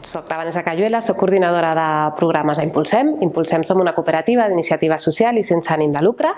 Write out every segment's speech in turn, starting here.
Soc la Vanessa Cayuela, soc coordinadora de programes a Impulsem. Impulsem som una cooperativa d'iniciativa social i sense ànim de lucre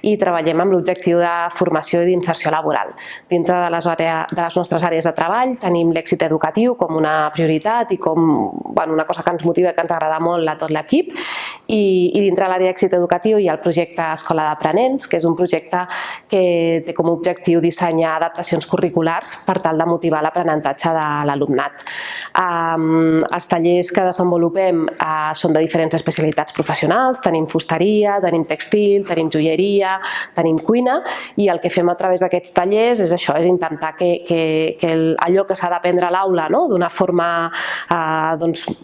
i treballem amb l'objectiu de formació i d'inserció laboral. Dintre de les nostres àrees de treball tenim l'èxit educatiu com una prioritat i com una cosa que ens motiva i que ens agrada molt a tot l'equip. I dintre de l'àrea d'èxit educatiu hi ha el projecte Escola d'Aprenents, que és un projecte que té com a objectiu dissenyar adaptacions curriculars per tal de motivar l'aprenentatge de l'alumnat. Els tallers que desenvolupem són de diferents especialitats professionals, tenim fusteria, tenim textil, tenim joieria, tenim cuina, i el que fem a través d'aquests tallers és això, és intentar que allò que s'ha d'aprendre a l'aula d'una forma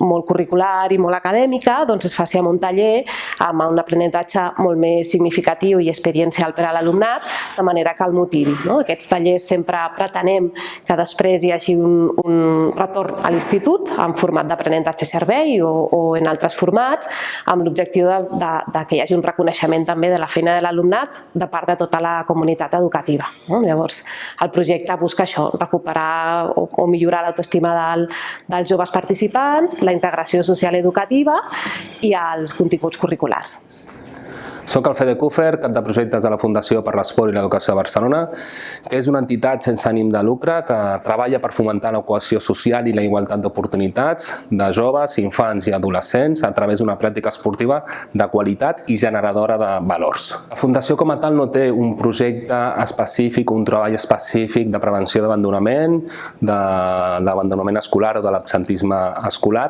molt curricular i molt acadèmica es faci en un taller amb un aprenentatge molt més significatiu i experiencial per a l'alumnat, de manera que el motivi. Aquests tallers sempre pretenem que després hi hagi un retorn a l'institut en format d'aprenentatge-servei o en altres formats, amb l'objectiu que hi hagi un reconeixement també de la feina de l'alumnat de part de tota la comunitat educativa. Llavors, el projecte busca això, recuperar o millorar l'autoestima dels joves participants, la integració social educativa i els continguts curriculars. Soc el Fede Kufer, cap de projectes de la Fundació per l'Esport i l'Educació de Barcelona, que és una entitat sense ànim de lucre que treballa per fomentar la cohesió social i la igualtat d'oportunitats de joves, infants i adolescents a través d'una pràctica esportiva de qualitat i generadora de valors. La Fundació com a tal no té un projecte específic, un treball específic de prevenció d'abandonament, d'abandonament escolar o de l'absentisme escolar,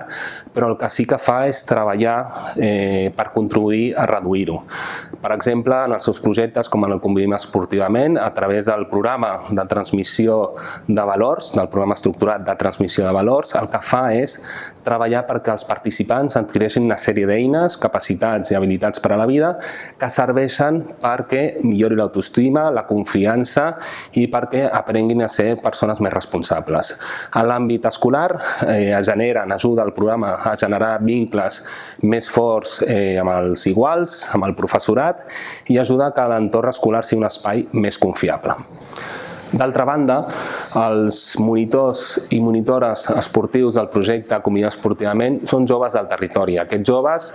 però el que sí que fa és treballar per contribuir a reduir-ho. Per exemple, en els seus projectes, com en el Convivim Esportivament, a través del programa de transmissió de valors, del programa estructurat de transmissió de valors, el que fa és treballar perquè els participants adquireixin una sèrie d'eines, capacitats i habilitats per a la vida que serveixen perquè millori l'autoestima, la confiança i perquè aprenguin a ser persones més responsables. A l'àmbit escolar es ajuda el programa a generar vincles més forts amb els iguals, amb el professorat, i ajuda que l'entorn escolar sigui un espai més confiable. D'altra banda, els monitors i monitores esportius del projecte Convivim Esportivament són joves del territori. Aquests joves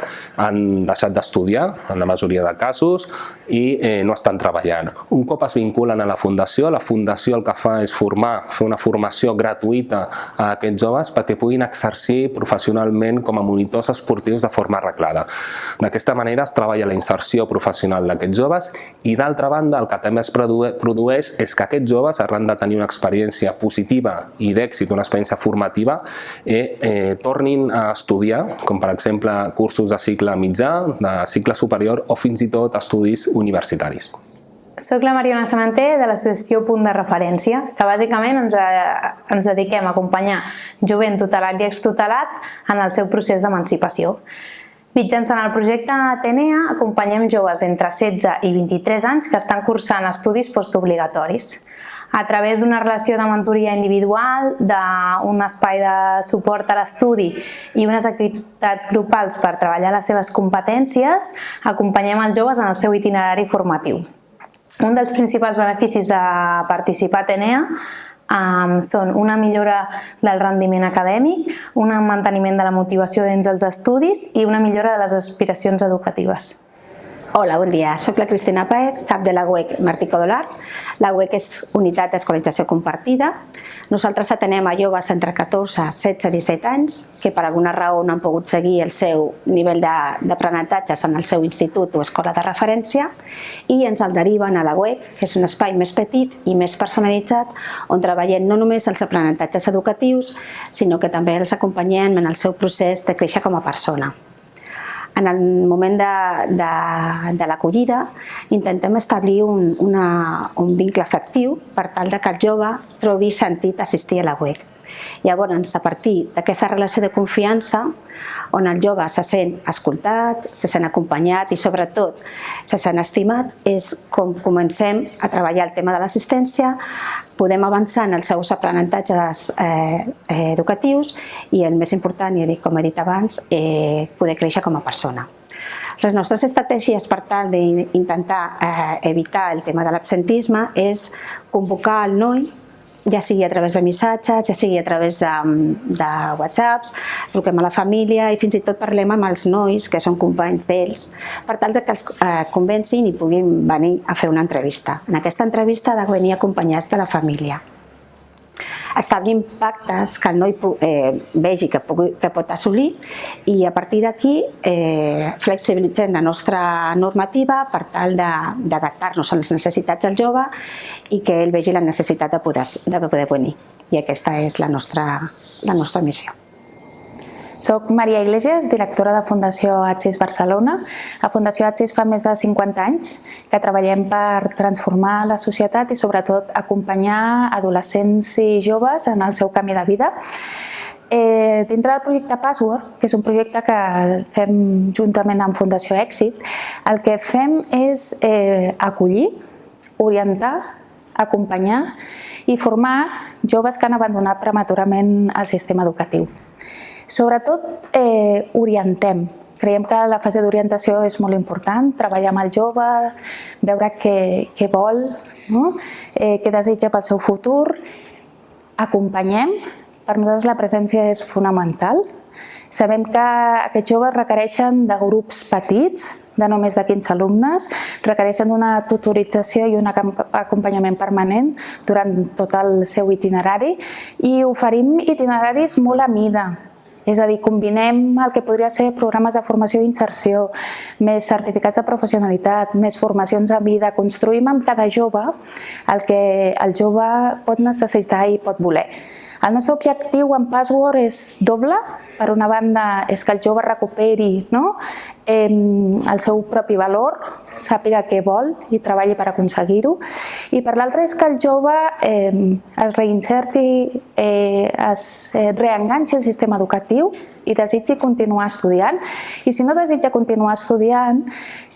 han deixat d'estudiar, en la majoria de casos, i no estan treballant. Un cop es vinculen a la Fundació el que fa és fer una formació gratuïta a aquests joves perquè puguin exercir professionalment com a monitors esportius de forma arreglada. D'aquesta manera es treballa la inserció professional d'aquests joves i, d'altra banda, el que també es produeix és que aquests joves, arran de tenir una experiència positiva i d'èxit, una experiència formativa, tornin a estudiar, com per exemple cursos de cicle mitjà, de cicle superior o fins i tot estudis universitaris. Soc la Mariona Samanter de l'associació Punt de Referència, que bàsicament ens dediquem a acompanyar jovent tutelat i extutelat en el seu procés d'emancipació. Mitjançant el projecte Atenea acompanyem joves d'entre 16 i 23 anys que estan cursant estudis postobligatoris. A través d'una relació de mentoria individual, d'un espai de suport a l'estudi i unes activitats grupals per treballar les seves competències, acompanyem els joves en el seu itinerari formatiu. Un dels principals beneficis de participar a Atenea són una millora del rendiment acadèmic, un manteniment de la motivació dins dels estudis i una millora de les aspiracions educatives. Hola, bon dia. Soc la Cristina Paez, cap de la UEC Martí Codolar. La UEC és Unitat d'Escolarització Compartida. Nosaltres atenem a joves entre 14, 16 i 17 anys que per alguna raó no han pogut seguir el seu nivell d'aprenentatges en el seu institut o escola de referència i ens el deriven a la UEC, que és un espai més petit i més personalitzat on treballem no només els aprenentatges educatius, sinó que també els acompanyem en el seu procés de créixer com a persona. En el moment de l'acollida intentem establir un vincle afectiu per tal que el jove trobi sentit assistir a la UEC. Llavors, a partir d'aquesta relació de confiança, on el jove se sent escoltat, se sent acompanyat i sobretot se sent estimat, és com comencem a treballar el tema de l'assistència, podem avançar en els seus aprenentatges educatius i el més important, com he dit abans, poder créixer com a persona. Les nostres estratègies per tal d'intentar evitar el tema de l'absentisme és convocar el noi ja sigui a través de missatges, ja sigui a través de whatsapps, truquem a la família i fins i tot parlem amb els nois que són companys d'ells per tal que els convencin i puguin venir a fer una entrevista. En aquesta entrevista ha de venir acompanyats de la família. Establim pactes que el noi vegi que pot assolir i a partir d'aquí flexibilitzem la nostra normativa per tal d'adaptar-nos a les necessitats del jove i que ell vegi la necessitat de poder venir. I aquesta és la nostra missió. Soc Maria Iglesias, directora de Fundació Atsis Barcelona. A Fundació Atsis fa més de 50 anys que treballem per transformar la societat i sobretot acompanyar adolescents i joves en el seu camí de vida. Dintre del projecte Password, que és un projecte que fem juntament amb Fundació Èxit, el que fem és acollir, orientar, acompanyar i formar joves que han abandonat prematurament el sistema educatiu. Sobretot orientem. Creiem que la fase d'orientació és molt important, treballar amb el jove, veure què vol, què desitja pel seu futur. Acompanyem, per nosaltres la presència és fonamental. Sabem que aquests joves requereixen de grups petits, de només de 15 alumnes, requereixen una tutorització i un acompanyament permanent durant tot el seu itinerari i oferim itineraris molt a mida. És a dir, combinem el que podria ser programes de formació i inserció, més certificats de professionalitat, més formacions a vida. Construïm amb cada jove el que el jove pot necessitar i pot voler. El nostre objectiu en Password és doble. Per una banda, és que el jove recuperi el seu propi valor, sàpiga què vol i treballi per aconseguir-ho. I per l'altra és que el jove es reinserti, es reenganxi al sistema educatiu i desitgi continuar estudiant. I si no desitja continuar estudiant,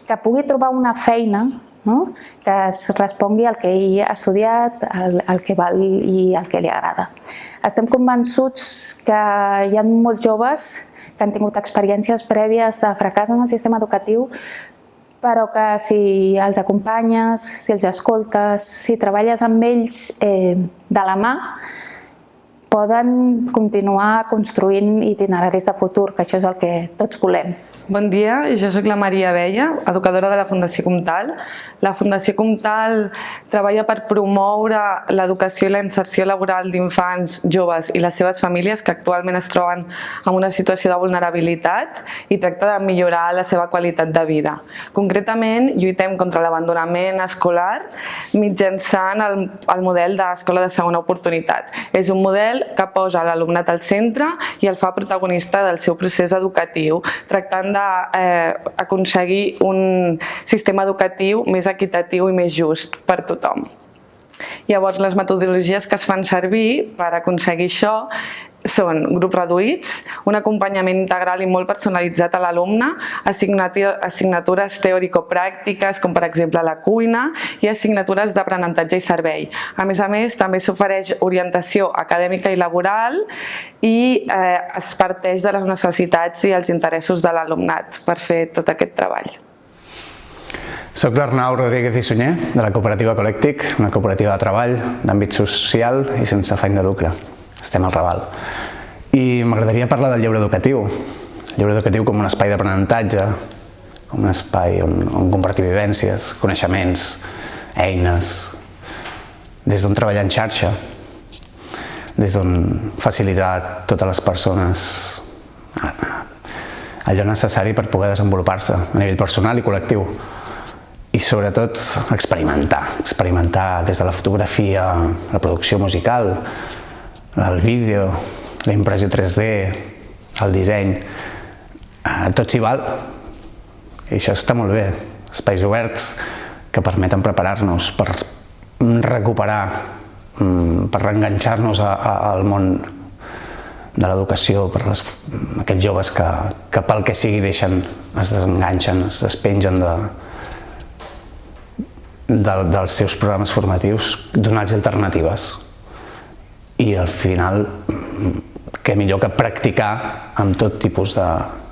que pugui trobar una feina que es respongui al que ell ha estudiat, al que val i al que li agrada. Estem convençuts que hi ha molts joves que han tingut experiències prèvies de fracàs en el sistema educatiu, però que si els acompanyes, si els escoltes, si treballes amb ells de la mà, poden continuar construint itineraris de futur, que això és el que tots volem. Bon dia, jo soc la Maria Abella, educadora de la Fundació Comtal. La Fundació Comtal treballa per promoure l'educació i la inserció laboral d'infants, joves i les seves famílies que actualment es troben en una situació de vulnerabilitat i tracta de millorar la seva qualitat de vida. Concretament, lluitem contra l'abandonament escolar mitjançant el model d'escola de segona oportunitat. És un model que posa l'alumnat al centre i el fa protagonista del seu procés educatiu, tractant d'aconseguir un sistema educatiu més equitatiu i més just per tothom. Llavors, les metodologies que es fan servir per aconseguir això són grups reduïts, un acompanyament integral i molt personalitzat a l'alumne, assignatures teòrico-pràctiques, com per exemple la cuina, i assignatures d'aprenentatge i servei. A més, també s'ofereix orientació acadèmica i laboral i es parteix de les necessitats i els interessos de l'alumnat per fer tot aquest treball. Soc l'Arnau Rodríguez i Sunyer, de la cooperativa Colèctic, una cooperativa de treball d'àmbit social i sense afany de lucre. Estem al Raval. I m'agradaria parlar del lleure educatiu. El lleure educatiu com un espai d'aprenentatge, com un espai on compartir vivències, coneixements, eines, des d'on treballar en xarxa, des d'on facilitar a totes les persones allò necessari per poder desenvolupar-se a nivell personal i col·lectiu. I sobretot experimentar des de la fotografia, la producció musical, el vídeo, la impressió 3D, el disseny, tot s'hi val. I això està molt bé. Espais oberts que permeten preparar-nos per recuperar, per reenganxar-nos al món de l'educació, per aquests joves que pel que sigui es desenganxen, es despengen dels seus programes formatius, donar-los alternatives. I al final, què millor que practicar amb tot tipus de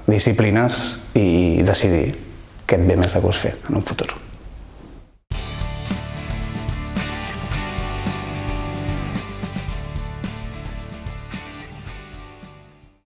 disciplines i decidir què et ve més de gust fer en un futur.